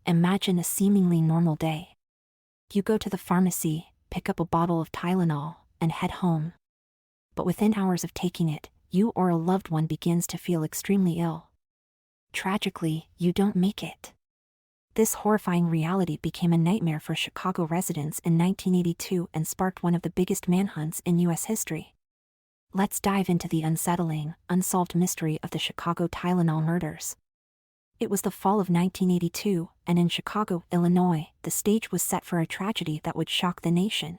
Imagine a seemingly normal day. You go to the pharmacy, pick up a bottle of Tylenol, and head home. But within hours of taking it, you or a loved one begins to feel extremely ill. Tragically, you don't make it. This horrifying reality became a nightmare for Chicago residents in 1982 and sparked one of the biggest manhunts in U.S. history. Let's dive into the unsettling, unsolved mystery of the Chicago Tylenol murders. It was the fall of 1982, and in Chicago, Illinois, the stage was set for a tragedy that would shock the nation.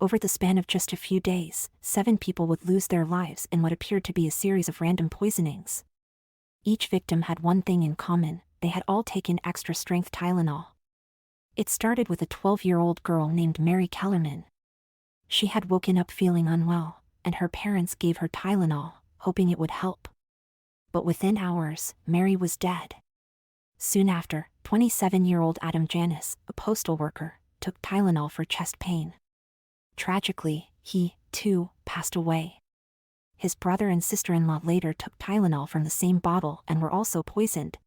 Over the span of just a few days, 7 people would lose their lives in what appeared to be a series of random poisonings. Each victim had one thing in common: they had all taken extra-strength Tylenol. It started with a 12-year-old girl named Mary Kellerman. She had woken up feeling unwell, and her parents gave her Tylenol, hoping it would help. But within hours, Mary was dead. Soon after, 27-year-old Adam Janis, a postal worker, took Tylenol for chest pain. Tragically, he, too, passed away. His brother and sister-in-law later took Tylenol from the same bottle and were also poisoned.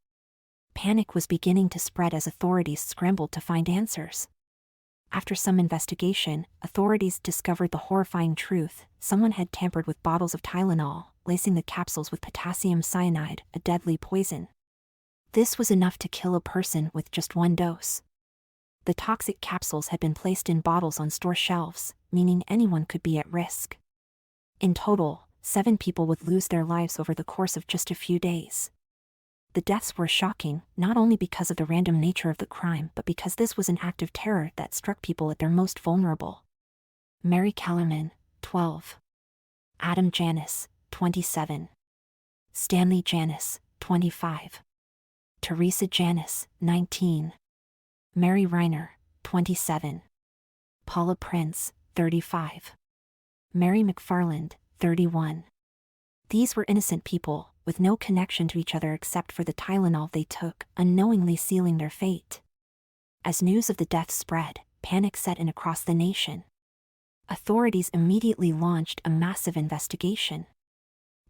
Panic was beginning to spread as authorities scrambled to find answers. After some investigation, authorities discovered the horrifying truth: someone had tampered with bottles of Tylenol, lacing the capsules with potassium cyanide, a deadly poison. This was enough to kill a person with just one dose. The toxic capsules had been placed in bottles on store shelves, meaning anyone could be at risk. In total, 7 people would lose their lives over the course of just a few days. The deaths were shocking, not only because of the random nature of the crime but because this was an act of terror that struck people at their most vulnerable. Mary Kellerman, 12. Adam Janis, 27. Stanley Janis, 25. Teresa Janis, 19. Mary Reiner, 27. Paula Prince, 35. Mary McFarland, 31. These were innocent people, with no connection to each other except for the Tylenol they took, unknowingly sealing their fate. As news of the deaths spread, panic set in across the nation. Authorities immediately launched a massive investigation.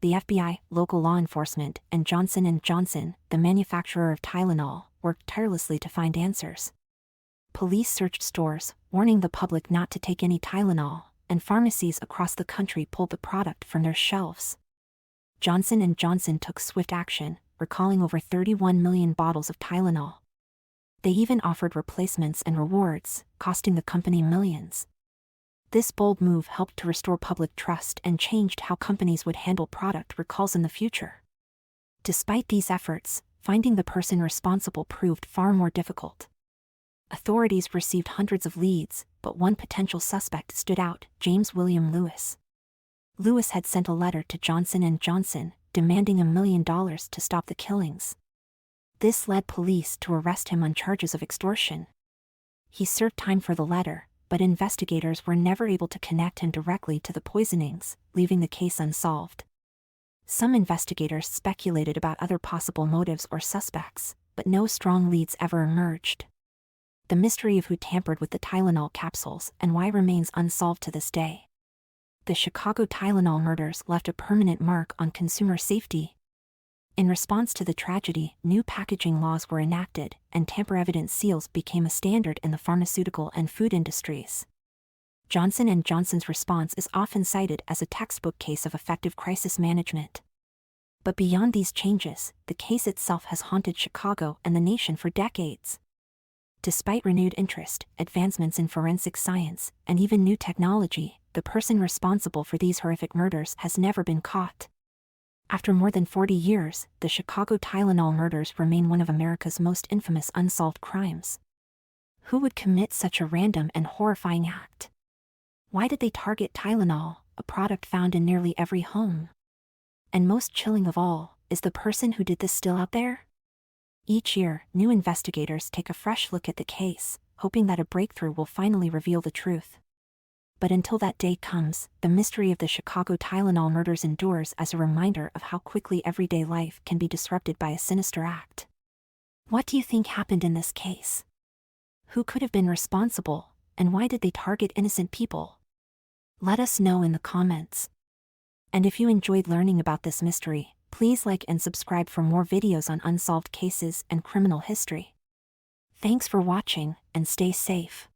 The FBI, local law enforcement, and Johnson & Johnson, the manufacturer of Tylenol, worked tirelessly to find answers. Police searched stores, warning the public not to take any Tylenol, and pharmacies across the country pulled the product from their shelves. Johnson & Johnson took swift action, recalling over 31 million bottles of Tylenol. They even offered replacements and rewards, costing the company millions. This bold move helped to restore public trust and changed how companies would handle product recalls in the future. Despite these efforts, finding the person responsible proved far more difficult. Authorities received hundreds of leads, but one potential suspect stood out: James William Lewis. Lewis had sent a letter to Johnson & Johnson, demanding $1 million to stop the killings. This led police to arrest him on charges of extortion. He served time for the letter, but investigators were never able to connect him directly to the poisonings, leaving the case unsolved. Some investigators speculated about other possible motives or suspects, but no strong leads ever emerged. The mystery of who tampered with the Tylenol capsules and why remains unsolved to this day. The Chicago Tylenol murders left a permanent mark on consumer safety. In response to the tragedy, new packaging laws were enacted, and tamper-evident seals became a standard in the pharmaceutical and food industries. Johnson & Johnson's response is often cited as a textbook case of effective crisis management. But beyond these changes, the case itself has haunted Chicago and the nation for decades. Despite renewed interest, advancements in forensic science, and even new technology, the person responsible for these horrific murders has never been caught. After more than 40 years, the Chicago Tylenol murders remain one of America's most infamous unsolved crimes. Who would commit such a random and horrifying act? Why did they target Tylenol, a product found in nearly every home? And most chilling of all, is the person who did this still out there? Each year, new investigators take a fresh look at the case, hoping that a breakthrough will finally reveal the truth. But until that day comes, the mystery of the Chicago Tylenol murders endures as a reminder of how quickly everyday life can be disrupted by a sinister act. What do you think happened in this case? Who could have been responsible, and why did they target innocent people? Let us know in the comments. And if you enjoyed learning about this mystery, please like and subscribe for more videos on unsolved cases and criminal history. Thanks for watching, and stay safe.